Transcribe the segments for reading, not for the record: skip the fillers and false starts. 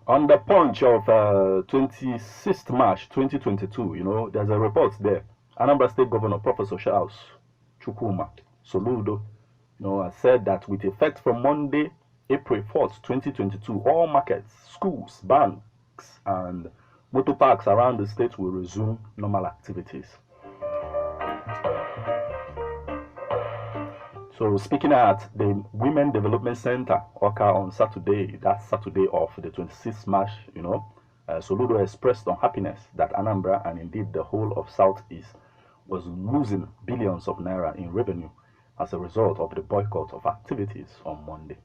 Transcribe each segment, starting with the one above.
On the punch of 26th March 2022, there's a report there. Anambra State Governor Professor Charles Chukwuma Soludo, has said that with effect from Monday, April 4th, 2022, all markets, schools, banks, and motor parks around the state will resume normal activities. So speaking at the Women Development Center, Oka, on Saturday, that Saturday of the 26th March, Soludo expressed unhappiness that Anambra and indeed the whole of Southeast was losing billions of naira in revenue as a result of the boycott of activities on Monday.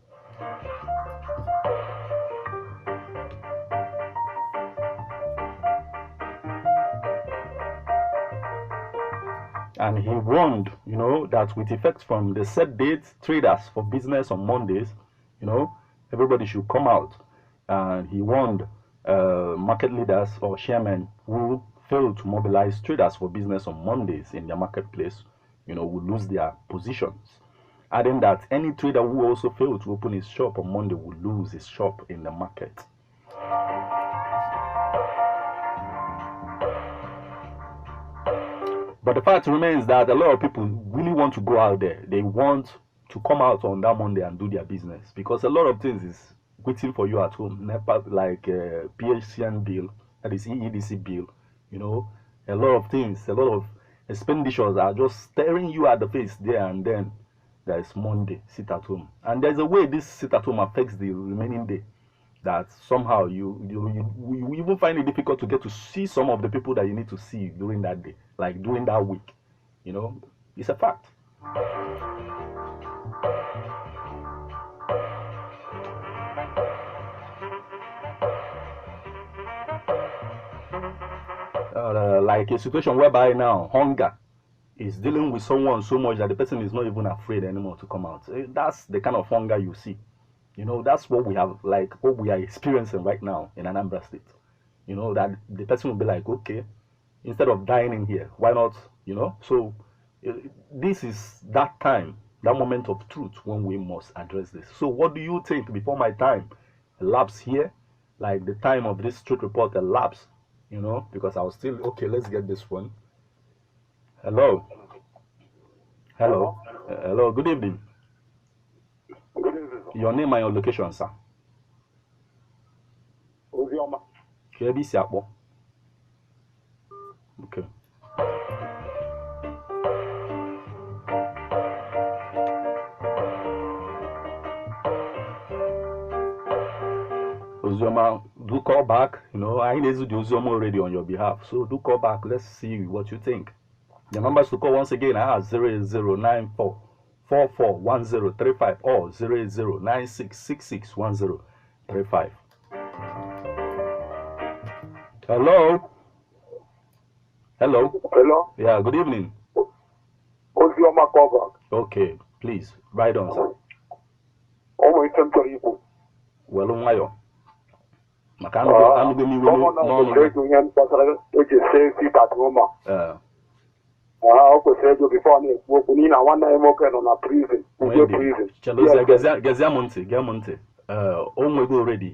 And he warned, that with effect from the set date, traders for business on Mondays, everybody should come out. And he warned market leaders or chairmen who fail to mobilize traders for business on Mondays in their marketplace, will lose their positions. Adding that any trader who also failed to open his shop on Monday will lose his shop in the market. But the fact remains that a lot of people really want to go out there. They want to come out on that Monday and do their business because a lot of things is waiting for you at home, like PHCN bill, that is EEDC bill. A lot of things, a lot of expenditures are just staring you at the face there, and then there is Monday, sit at home. And there's a way this sit at home affects the remaining day, that somehow you even find it difficult to get to see some of the people that you need to see during that day, like during that week. It's a fact. Like a situation whereby now hunger is dealing with someone so much that the person is not even afraid anymore to come out. That's the kind of hunger you see. That's what we have, like what we are experiencing right now in Anambra State. That the person will be like, okay, instead of dying in here, why not? So this is that time, that moment of truth when we must address this. So what do you think before my time elapse here, like the time of this truth report elapse? Because I was still okay. Let's get this one. Hello. Hello. Good evening. Your name and your location, sir. Ozioma. Okay. Ozioma, do call back. I need to do Ozioma already on your behalf. So do call back. Let's see what you think. The numbers to call once again are 0094 441035 or 0096661035. Hello. Hello. Yeah, good evening. Ozioma call back. Okay, please, right on, sir. Oh, my temporary. Well, Mayo. Someone else said to him, which is safety at home. Before we one time on a prison. Gamonte. Already.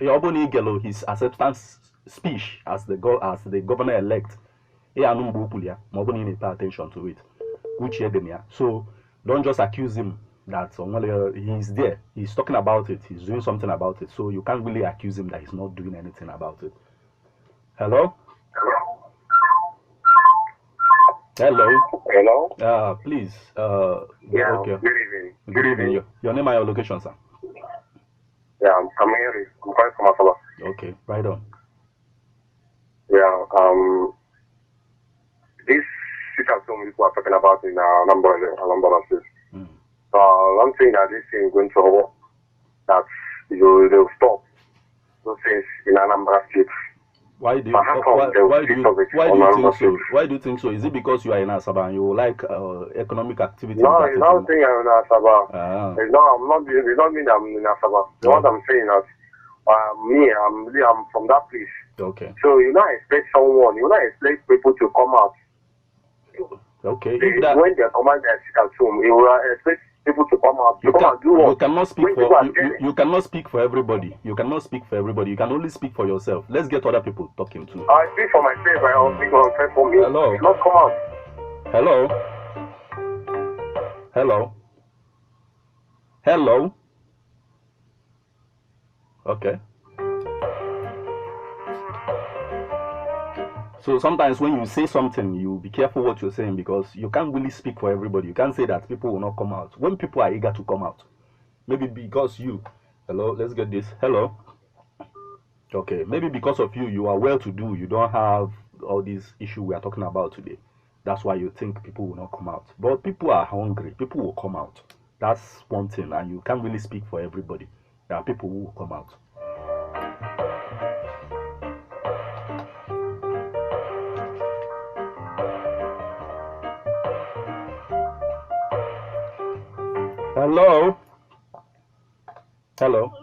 Oboni Gelo, his acceptance speech as the governor elect. He Moboni pay attention to it. Which so don't just accuse him that he's there. He's talking about it. He's doing something about it. So you can't really accuse him that he's not doing anything about it. Hello? Please. Okay. Good evening. Good evening. Your name and your location, sir. Yeah, I'm Kamiri. I'm calling from Asaba. Okay, right on. Yeah, this situation we are talking about in a number of states. One thing that this thing is going to hold, that they'll stop those things in Anambra State. Why do you think so? Is it because you are in Asaba and you like economic activity? No, it's not saying I'm in Asaba. It don't mean I'm in Asaba. What I'm saying is, I'm from that place. Okay. So you not expect someone, you not expect people to come out. Okay. When they come out at home, you will expect people to come out. You, To come and do what? you cannot speak When for people are you, scared. you cannot speak for everybody. You cannot speak for everybody. You can only speak for yourself. Let's get other people talking too. I speak for myself. I will speak for myself. For me, Hello. not come out. Hello. Hello. Hello. Okay. So sometimes when you say something, you be careful what you're saying, because you can't really speak for everybody. You can't say that people will not come out. When people are eager to come out, maybe because you, hello, let's get this. Hello. Okay, maybe because of you, you are well to do. You don't have all these issues we are talking about today. That's why you think people will not come out. But people are hungry. People will come out. That's one thing, and you can't really speak for everybody. There are people who will come out. Hello? Hello?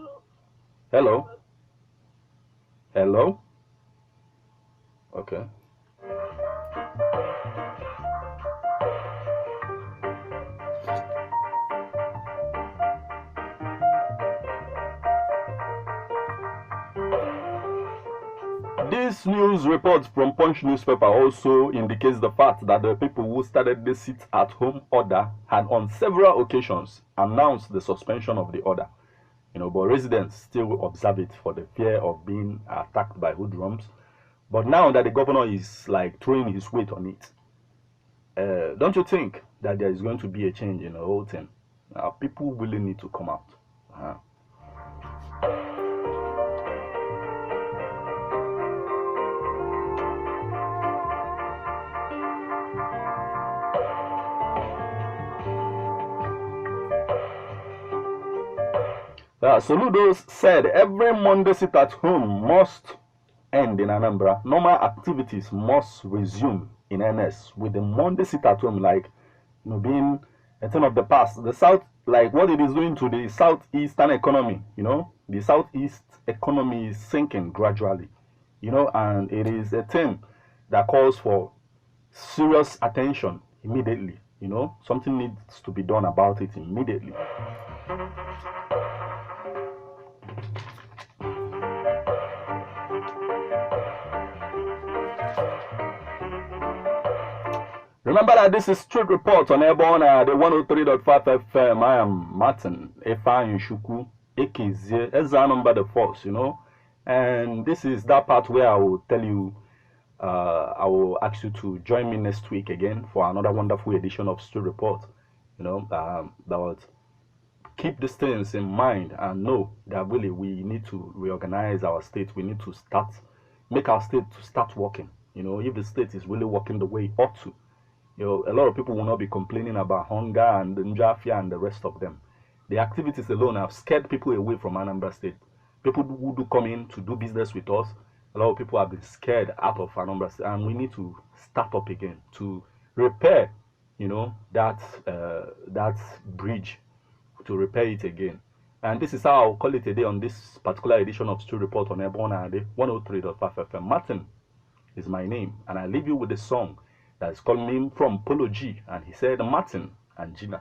Hello? Hello? Okay. This news report from Punch newspaper also indicates the fact that the people who started the sit-at-home order had on several occasions announced the suspension of the order. But residents still observe it for the fear of being attacked by hoodlums. But now that the governor is like throwing his weight on it, don't you think that there is going to be a change in the whole thing? People really need to come out. Soludo said every Monday sit at home must end in Anambra. Normal activities must resume in NS, with the Monday sit at home being a thing of the past. The South, like what it is doing to the Southeastern economy, the Southeast economy is sinking gradually, and it is a thing that calls for serious attention immediately. Something needs to be done about it immediately. Remember that this is Street Report on Airborne, the 103.5 FM. I am Martin Efan Shuku, AKZ, Ezra number the force, And this is that part where I will tell you, I will ask you to join me next week again for another wonderful edition of Street Report. That would keep these things in mind and know that really we need to reorganize our state. We need to make our state to start working. If the state is really working the way it ought to. A lot of people will not be complaining about hunger and Njafia and the rest of them. The activities alone have scared people away from Anambra State. People who do come in to do business with us, a lot of people have been scared out of Anambra State, and we need to start up again to repair, that bridge, to repair it again. And this is how I'll call it a day on this particular edition of Street Report on Airborne 103.5 FM. Martin is my name, and I leave you with a song that's called me from Polo G, and he said Martin and Gina.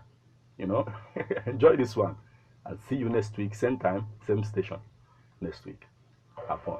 Enjoy this one, and see you next week, same time, same station next week. Have fun.